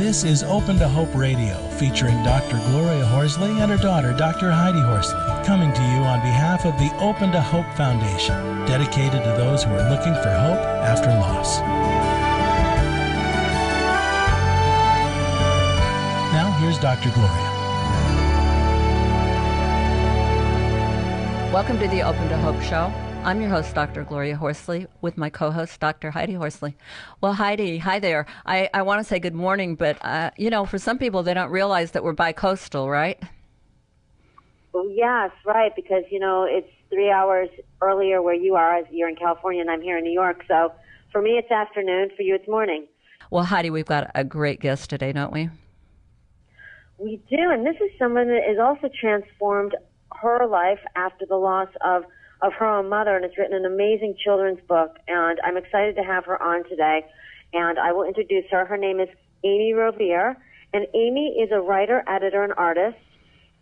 This is Open to Hope Radio, featuring Dr. Gloria Horsley and her daughter, Dr. Heidi Horsley, coming to you on behalf of the Open to Hope Foundation, dedicated to those who are looking for hope after loss. Now, here's Dr. Gloria. Welcome to the Open to Hope Show. I'm your host, Dr. Gloria Horsley, with my co-host, Dr. Heidi Horsley. Well, Heidi, hi there. I want to say good morning, but, for some people, they don't realize that we're bi-coastal, right? Well, yes, right, because, it's 3 hours earlier where you are. You're in California, and I'm here in New York. So for me, it's afternoon. For you, it's morning. Well, Heidi, we've got a great guest today, don't we? We do, and this is someone that has also transformed her life after the loss of her own mother, and has written an amazing children's book, and I'm excited to have her on today, and I will introduce her. Her name is Amy Rovere, and Amy is a writer, editor, and artist,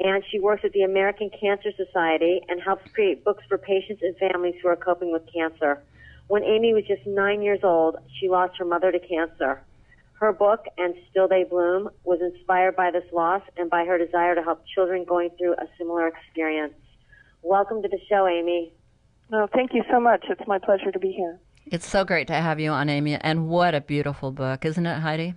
and she works at the American Cancer Society and helps create books for patients and families who are coping with cancer. When Amy was just 9 years old, she lost her mother to cancer. Her book, And Still They Bloom, was inspired by this loss and by her desire to help children going through a similar experience. Welcome to the show, Amy. Oh, thank you so much. It's my pleasure to be here. It's so great to have you on, Amy, and what a beautiful book, isn't it, Heidi?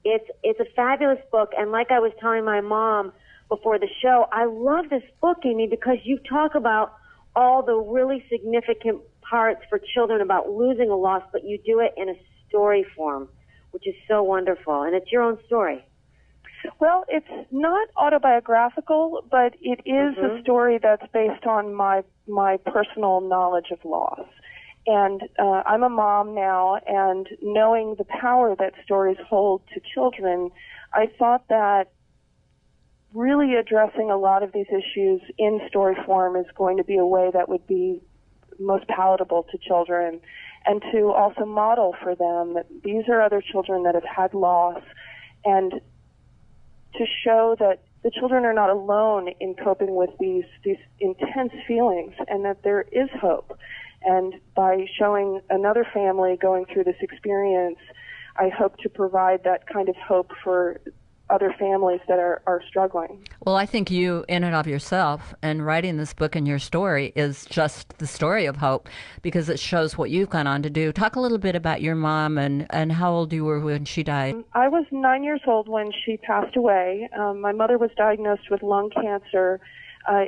It's a fabulous book, and like I was telling my mom before the show, I love this book, Amy, because you talk about all the really significant parts for children about losing a loss, but you do it in a story form, which is so wonderful, and it's your own story. Well, it's not autobiographical, but it is a story that's based on my personal knowledge of loss. And I'm a mom now, and knowing the power that stories hold to children, I thought that really addressing a lot of these issues in story form is going to be a way that would be most palatable to children, and to also model for them that these are other children that have had loss, and to show that the children are not alone in coping with these intense feelings, and that there is hope. And by showing another family going through this experience, I hope to provide that kind of hope for other families that are struggling. Well, I think you, in and of yourself, and writing this book and your story is just the story of hope, because it shows what you've gone on to do. Talk a little bit about your mom and how old you were when she died. I was 9 years old when she passed away. My mother was diagnosed with lung cancer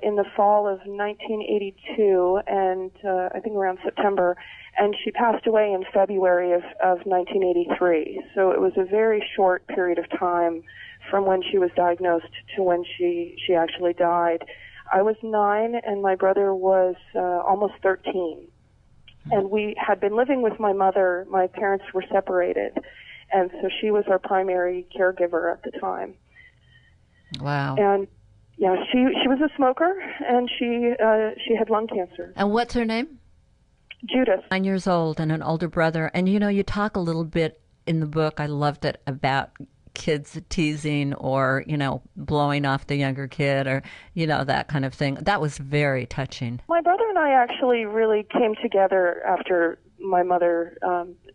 in the fall of 1982, and I think around September, and she passed away in February of 1983. So it was a very short period of time from when she was diagnosed to when she actually died. I was 9, and my brother was almost 13. And we had been living with my mother. My parents were separated, and so she was our primary caregiver at the time. Wow. And yeah, she was a smoker, and she had lung cancer. And what's her name? Judith. 9 years old and an older brother. And, you talk a little bit in the book, I loved it, about kids teasing or, blowing off the younger kid or, that kind of thing. That was very touching. My brother and I actually really came together after my mother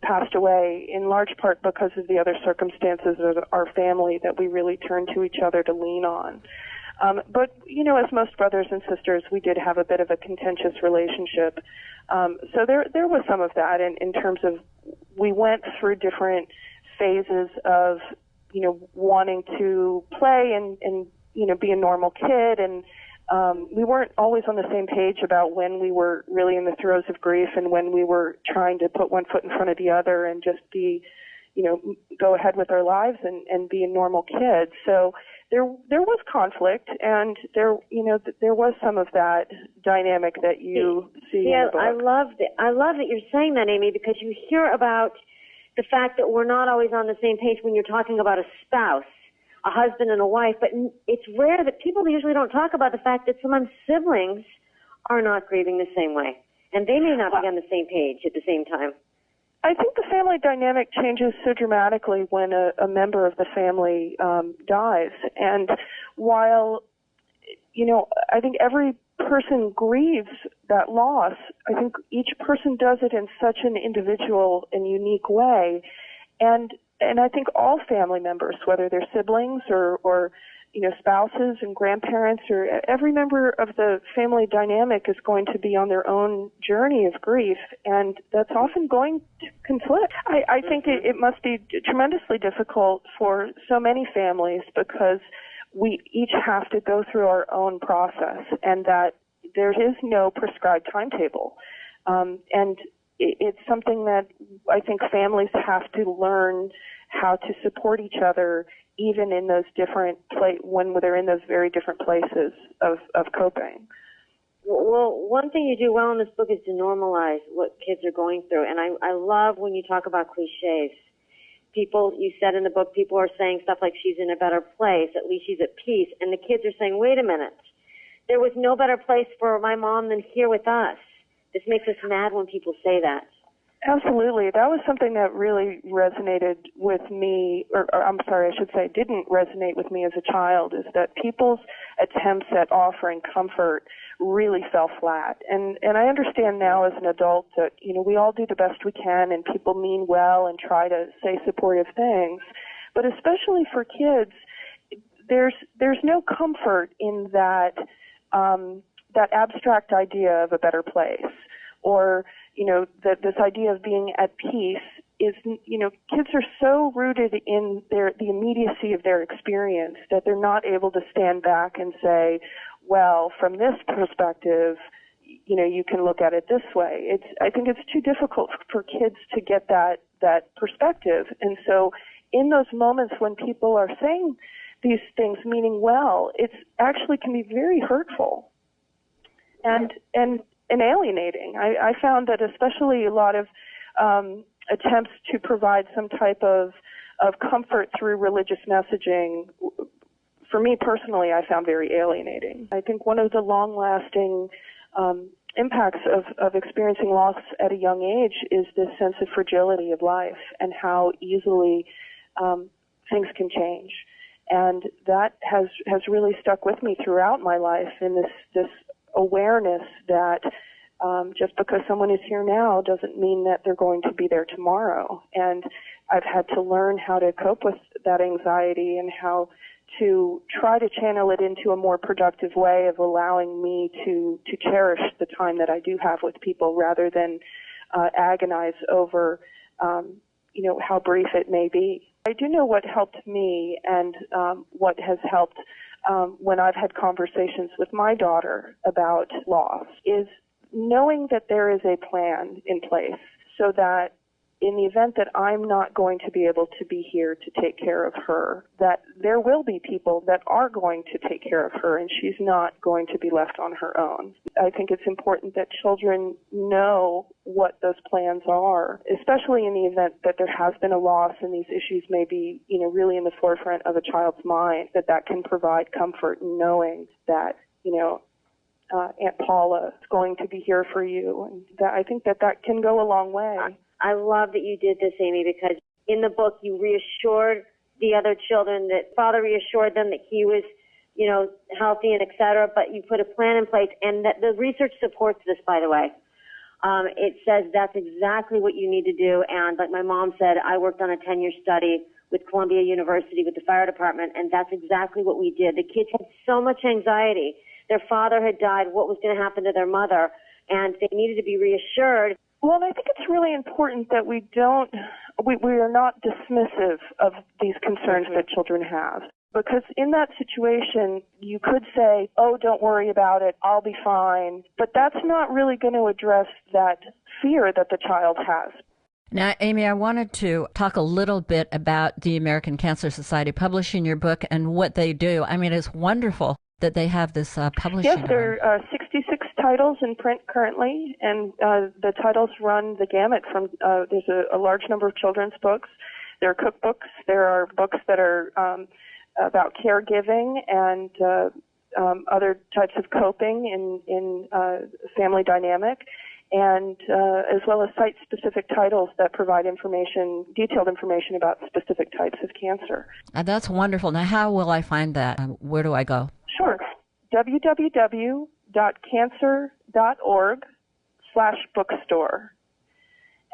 passed away, in large part because of the other circumstances of our family that we really turned to each other to lean on. But, as most brothers and sisters, we did have a bit of a contentious relationship. So there was some of that in terms of we went through different phases of, wanting to play and be a normal kid. And we weren't always on the same page about when we were really in the throes of grief and when we were trying to put one foot in front of the other and just be, go ahead with our lives and be a normal kid. So there was conflict, and there was some of that dynamic that you see in the book. I love that you're saying that, Amy, because you hear about the fact that we're not always on the same page when you're talking about a spouse, a husband and a wife, but it's rare that people usually don't talk about the fact that sometimes siblings are not grieving the same way, and they may not be on the same page at the same time. I think the family dynamic changes so dramatically when a member of the family dies. And while, I think every person grieves that loss, I think each person does it in such an individual and unique way. And and I think all family members, whether they're siblings or spouses and grandparents, or every member of the family dynamic is going to be on their own journey of grief, and that's often going to conflict. I think it must be tremendously difficult for so many families because we each have to go through our own process, and that there is no prescribed timetable. And it's something that I think families have to learn how to support each other, even in those when they're in those very different places of coping. Well, one thing you do well in this book is to normalize what kids are going through, and I love when you talk about cliches. You said in the book, people are saying stuff like she's in a better place, at least she's at peace, and the kids are saying, wait a minute, there was no better place for my mom than here with us. This makes us mad when people say that. Absolutely. That was something that really resonated with me, or I'm sorry, I should say didn't resonate with me as a child, is that people's attempts at offering comfort really fell flat. And I understand now as an adult that, we all do the best we can and people mean well and try to say supportive things. But especially for kids, there's no comfort in that abstract idea of a better place, or that this idea of being at peace is, kids are so rooted in the immediacy of their experience that they're not able to stand back and say, well, from this perspective, you can look at it this way. I think it's too difficult for kids to get that perspective. And so in those moments when people are saying these things meaning well, it's actually can be very hurtful and alienating. I found that especially a lot of attempts to provide some type of comfort through religious messaging, for me personally, I found very alienating. I think one of the long-lasting impacts of experiencing loss at a young age is this sense of fragility of life and how easily things can change. And that has really stuck with me throughout my life, in this awareness that just because someone is here now doesn't mean that they're going to be there tomorrow. And I've had to learn how to cope with that anxiety and how to try to channel it into a more productive way of allowing me to cherish the time that I do have with people, rather than agonize over how brief it may be. I do know what helped me, and what has helped when I've had conversations with my daughter about loss, is knowing that there is a plan in place, so that in the event that I'm not going to be able to be here to take care of her, that there will be people that are going to take care of her, and she's not going to be left on her own. I think it's important that children know what those plans are, especially in the event that there has been a loss and these issues may be, really in the forefront of a child's mind, that can provide comfort in knowing that, Aunt Paula is going to be here for you. And I think that can go a long way. I love that you did this, Amy, because in the book you reassured the other children that Father reassured them that he was, healthy and et cetera, but you put a plan in place, and that the research supports this, by the way. It says that's exactly what you need to do, and like my mom said, I worked on a 10-year study with Columbia University with the fire department, and that's exactly what we did. The kids had so much anxiety. Their father had died. What was going to happen to their mother? And they needed to be reassured. Well, and I think it's really important that we are not dismissive of these concerns that children have. Because in that situation, you could say, oh, don't worry about it, I'll be fine. But that's not really going to address that fear that the child has. Now, Amy, I wanted to talk a little bit about the American Cancer Society publishing your book and what they do. I mean, it's wonderful that they have this publishing. Yes, there are 66 titles in print currently, and the titles run the gamut from, there's a large number of children's books. There are cookbooks. There are books that are about caregiving and other types of coping in family dynamic, and as well as site-specific titles that provide detailed information about specific types of cancer. That's wonderful. Now, how will I find that? Where do I go? Sure. www.cancer.org/bookstore.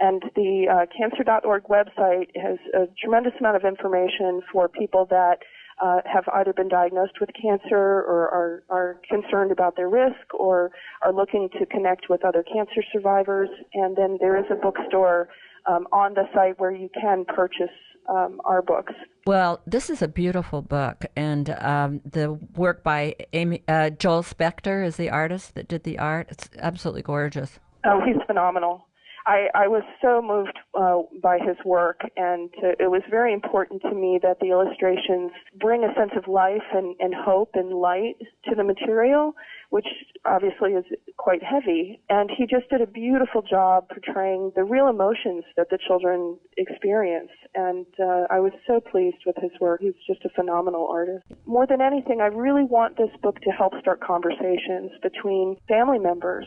And the cancer.org website has a tremendous amount of information for people that have either been diagnosed with cancer or are concerned about their risk or are looking to connect with other cancer survivors. And then there is a bookstore on the site where you can purchase our books. Well, this is a beautiful book, and the work by Joel Spector is the artist that did the art. It's absolutely gorgeous. Oh, he's phenomenal. I was so moved by his work, and it was very important to me that the illustrations bring a sense of life and hope and light to the material, which obviously is quite heavy. And he just did a beautiful job portraying the real emotions that the children experience. And I was so pleased with his work. He's just a phenomenal artist. More than anything, I really want this book to help start conversations between family members.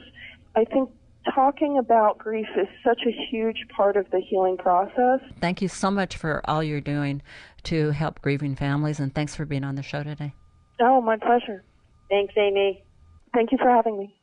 I think talking about grief is such a huge part of the healing process. Thank you so much for all you're doing to help grieving families, and thanks for being on the show today. Oh, my pleasure. Thanks, Amy. Thank you for having me.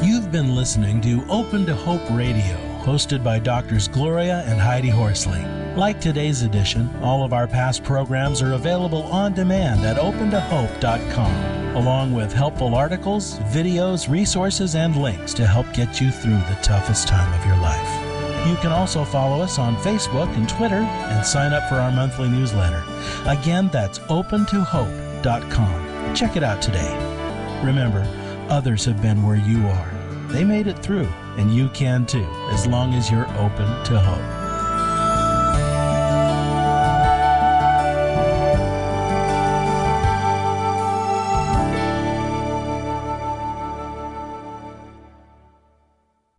You've been listening to Open to Hope Radio, hosted by Drs. Gloria and Heidi Horsley. Like today's edition, all of our past programs are available on demand at opentohope.com, along with helpful articles, videos, resources, and links to help get you through the toughest time of your life. You can also follow us on Facebook and Twitter and sign up for our monthly newsletter. Again, that's opentohope.com. Check it out today. Remember, others have been where you are. They made it through, and you can too, as long as you're open to hope.